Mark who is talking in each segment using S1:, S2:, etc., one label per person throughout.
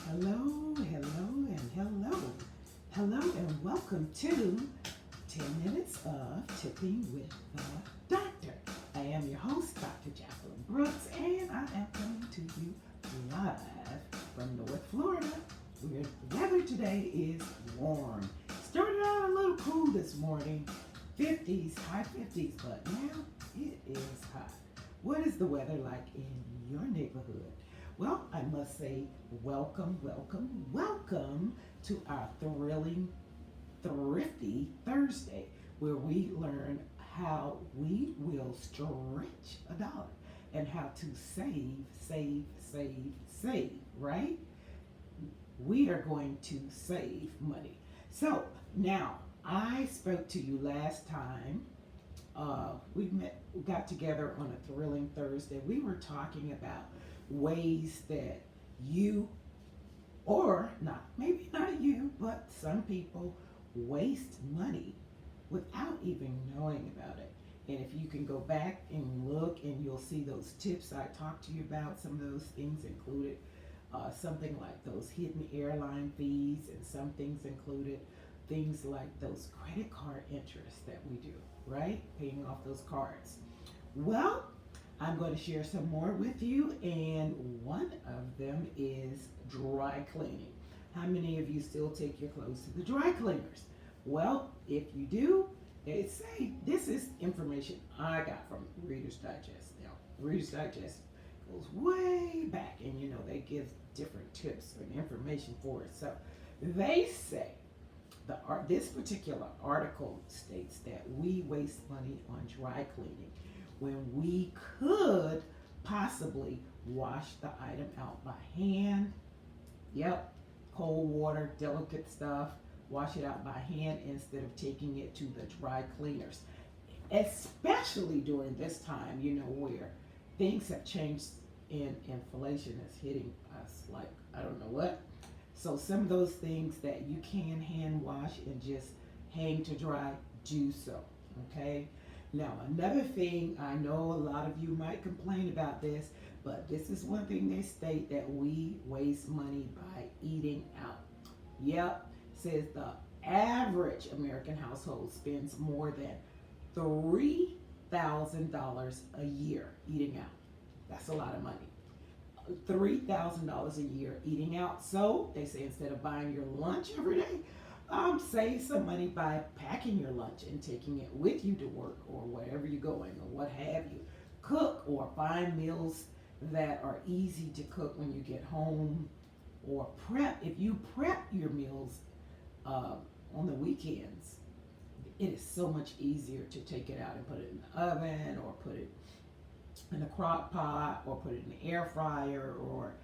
S1: Hello, hello, and hello. Hello, and welcome to 10 Minutes of Tipping with the Doctor. I am your host, Dr. Jacqueline Brooks, and I am coming to you live from North Florida, where the weather today is warm. Started out a little cool this morning, 50s, high 50s, but now it is hot. What is the weather like in your neighborhood? Well, I must say, welcome, welcome, welcome to our thrilling, thrifty Thursday, where we learn how we will stretch a dollar and how to save, right? We are going to save money. So now, I spoke to you last time. We got together on a thrilling Thursday. We were talking about ways that you, or not, maybe not you, but some people waste money without even knowing about it. And if you can go back and look, and you'll see those tips I talked to you about, some of those things included something like those hidden airline fees, and some things included things like those credit card interests that we do, right? Paying off those cards. Well, I'm going to share some more with you, and one of them is dry cleaning. How many of you still take your clothes to the dry cleaners? Well, if you do, they say this is information I got from Reader's Digest. Now, Reader's Digest goes way back, and they give different tips and information for it. So they say this particular article states that we waste money on dry cleaning when we could possibly wash the item out by hand. Yep, cold water, delicate stuff, wash it out by hand instead of taking it to the dry cleaners. Especially during this time, where things have changed and inflation is hitting us like I don't know what. So some of those things that you can hand wash and just hang to dry, do so. Okay? Now, another thing, I know a lot of you might complain about this, but this is one thing they state, that we waste money by eating out. Yep, says the average American household spends more than $3,000 a year eating out. That's a lot of money. $3,000 a year eating out. So they say instead of buying your lunch every day, save some money by packing your lunch and taking it with you to work or wherever you're going or what have you. Cook or find meals that are easy to cook when you get home, or prep. If you prep your meals on the weekends, it is so much easier to take it out and put it in the oven, or put it in a crock pot, or put it in the air fryer, or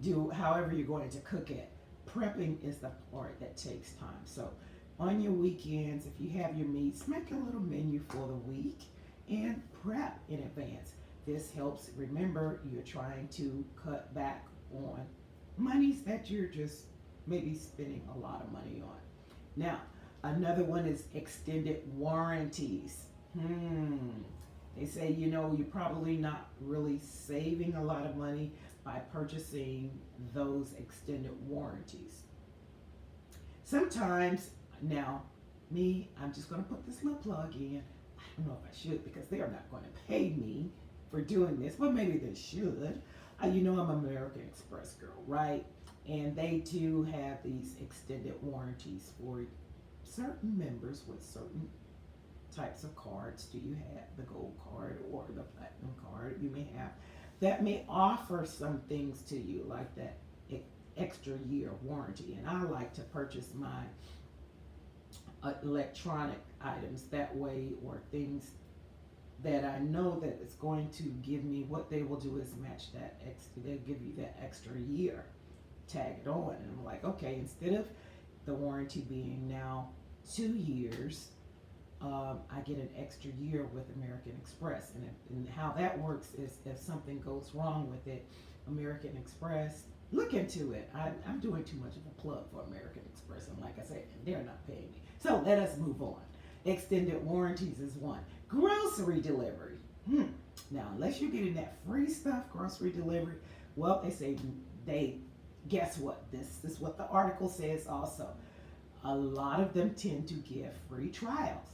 S1: do however you're going to cook it. Prepping is the part that takes time. So on your weekends, if you have your meats, make a little menu for the week and prep in advance. This helps. Remember, you're trying to cut back on monies that you're just maybe spending a lot of money on. Now, another one is extended warranties. They say, you're probably not really saving a lot of money by purchasing those extended warranties. Sometimes, now, I'm just going to put this little plug in. I don't know if I should, because they're not going to pay me for doing this, but maybe they should. I'm American Express girl, right? And they do have these extended warranties for certain members with certain types of cards. Do you have the gold card or the platinum card? You may have that may offer some things to you, like that extra year warranty. And I like to purchase my electronic items that way, or things that I know that it's going to give me. What they will do is match that they'll give you that extra year, tag it on, and I'm like, okay, instead of the warranty being now 2 years, I get an extra year with American Express. And how that works is, if something goes wrong with it, American Express, look into it. I'm doing too much of a plug for American Express, and like I said, they're not paying me. So let us move on. Extended warranties is one. Grocery delivery. Now, unless you're getting that free stuff, grocery delivery, well, they say they guess what? This is what the article says also. A lot of them tend to give free trials.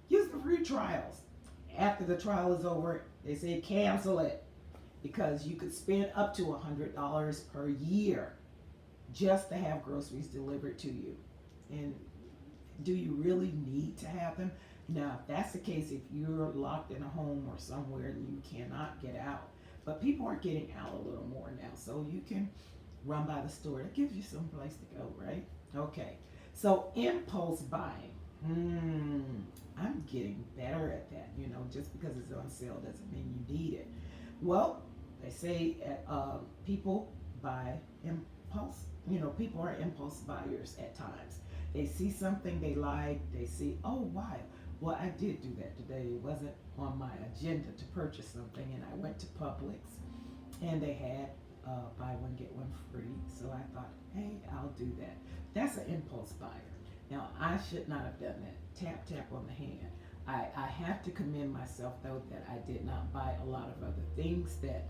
S1: Use the free trials. After the trial is over, they say cancel it because you could spend up to $100 per year just to have groceries delivered to you. And do you really need to have them? Now, if that's the case, if you're locked in a home or somewhere and you cannot get out, but people are getting out a little more now, so you can run by the store. It gives you some place to go, right? Okay. So impulse buying. I'm getting better at that. You know, just because it's on sale doesn't mean you need it. Well, they say people buy impulse. You know, people are impulse buyers at times. They see something they like. They see, oh wow. Well, I did do that today. It wasn't on my agenda to purchase something, and I went to Publix, and they had buy one get one free. So I thought, hey, I'll do that. That's an impulse buyer. Now I should not have done that. Tap tap on the hand. I have to commend myself though that I did not buy a lot of other things that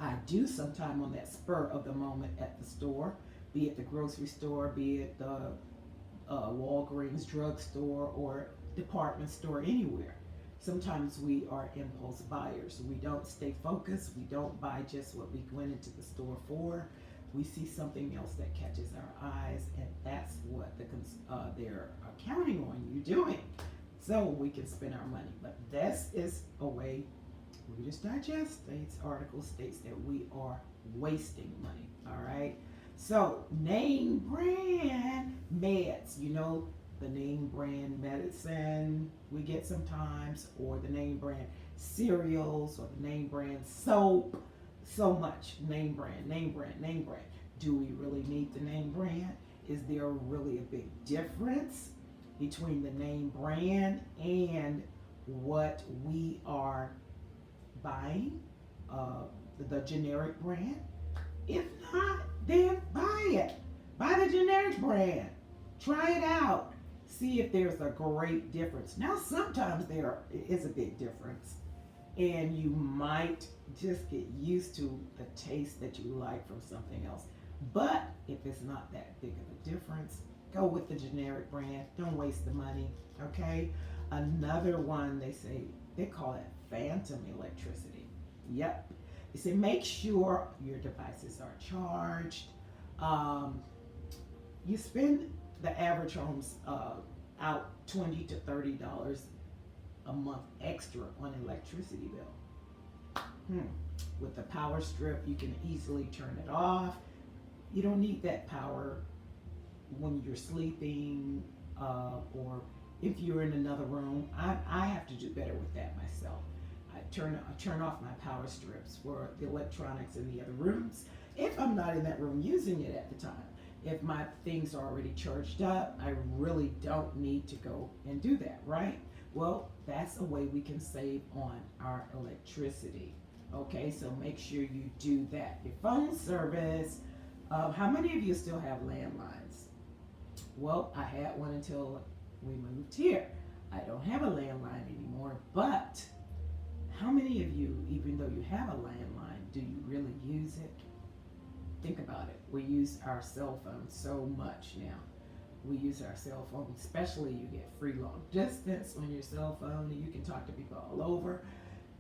S1: I do sometime on that spur of the moment at the store, be it the grocery store, be it the Walgreens drugstore or department store, anywhere. Sometimes we are impulse buyers. We don't stay focused. We don't buy just what we went into the store for. We see something else that catches our eyes, and that's what they're counting on you doing. So we can spend our money. But this is a way, Reader's Digest states, article states that we are wasting money. All right. So name brand meds, you know, the name brand medicine we get sometimes, or the name brand cereals, or the name brand soap. So much name brand, name brand, name brand. Do we really need the name brand? Is there really a big difference between the name brand and what we are buying, the generic brand? If not, then buy it. Buy the generic brand. Try it out. See if there's a great difference. Now, sometimes there is a big difference, and you might just get used to the taste that you like from something else. But if it's not that big of a difference, go with the generic brand. Don't waste the money. Okay. Another one, they call it phantom electricity. Yep. They say make sure your devices are charged. You spend the average homes out $20 to $30 a month extra on electricity bill. With the power strip, you can easily turn it off. You don't need that power when you're sleeping, or if you're in another room. I have to do better with that myself. I turn off my power strips for the electronics in the other rooms if I'm not in that room using it at the time. If my things are already charged up, I really don't need to go and do that, right? Well, that's a way we can save on our electricity. Okay, so make sure you do that. Your phone service. How many of you still have landlines? Well, I had one until we moved here. I don't have a landline anymore, but how many of you, even though you have a landline, do you really use it? Think about it. We use our cell phone so much now. We use our cell phone, especially you get free long distance on your cell phone, and you can talk to people all over.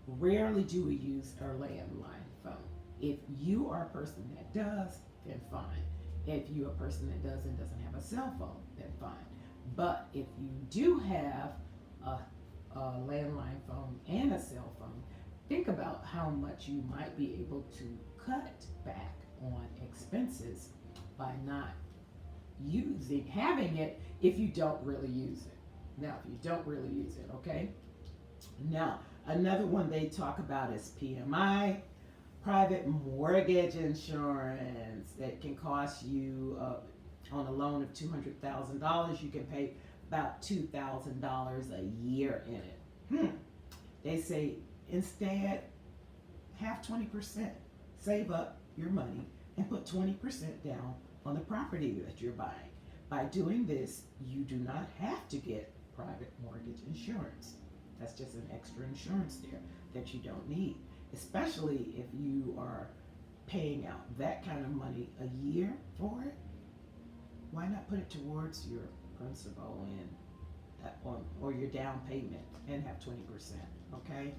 S1: Rarely do we use our landline phone. If you are a person that does, then fine. If you're a person that doesn't have a cell phone, then fine. But if you do have a landline phone and a cell phone, think about how much you might be able to cut back on expenses by not having it if you don't really use it. Now, if you don't really use it, okay? Now, another one they talk about is PMI, private mortgage insurance, that can cost you, on a loan of $200,000, you can pay about $2,000 a year in it. They say instead, have 20%. Save up your money and put 20% down on the property that you're buying. By doing this, you do not have to get private mortgage insurance. That's just an extra insurance there that you don't need, especially if you are paying out that kind of money a year for it, why not put it towards your principal and or your down payment and have 20%? Okay.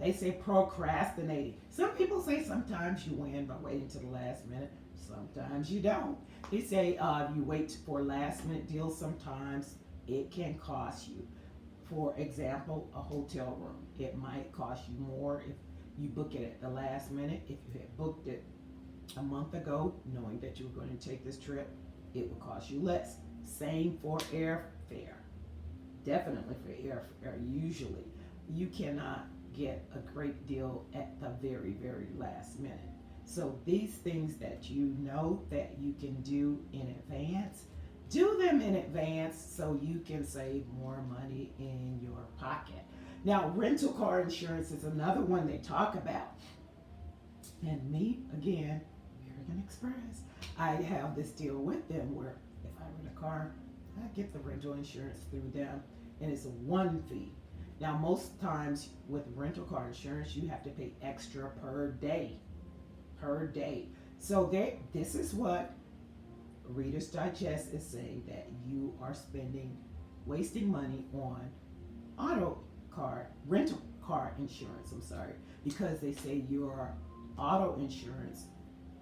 S1: They say procrastinating. Some people say sometimes you win by waiting to the last minute. Sometimes you don't. They say you wait for last minute deals. Sometimes it can cost you. For example, a hotel room. It might cost you more if you book it at the last minute. If you had booked it a month ago, knowing that you were going to take this trip, it would cost you less. Same for airfare. Definitely for airfare. Usually, you cannot get a great deal at the very, very last minute. So these things that you know that you can do in advance, do them in advance so you can save more money in your pocket. Now, rental car insurance is another one they talk about. And me, again, American Express, I have this deal with them where if I rent a car, I get the rental insurance through them, and it's a one fee. Now, most times with rental car insurance, you have to pay extra per day. Per day. So this is what Reader's Digest is saying, that you are wasting money on rental car insurance, because they say your auto insurance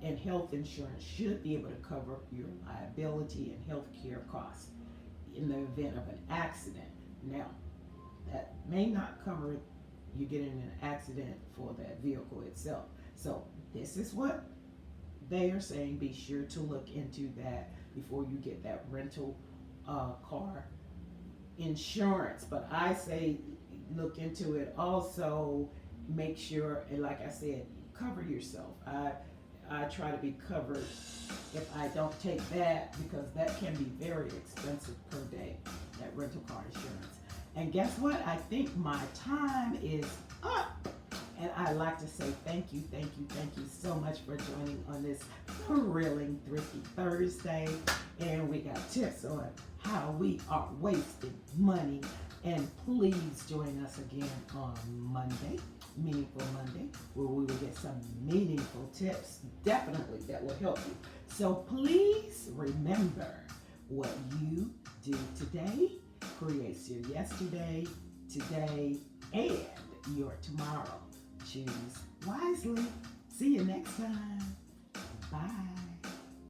S1: and health insurance should be able to cover your liability and health care costs in the event of an accident. Now, that may not cover you getting in an accident for that vehicle itself. So this is what they are saying. Be sure to look into that before you get that rental car insurance. But I say look into it also. Make sure, and like I said, cover yourself. I try to be covered if I don't take that, because that can be very expensive per day, that rental car insurance. And guess what? I think my time is up. And I'd like to say thank you so much for joining on this thrilling Thrifty Thursday. And we got tips on how we are wasting money. And please join us again on Monday, Meaningful Monday, where we will get some meaningful tips, definitely, that will help you. So please remember, what you do today creates your yesterday, today, and your tomorrow. Choose wisely. See you next time. Bye.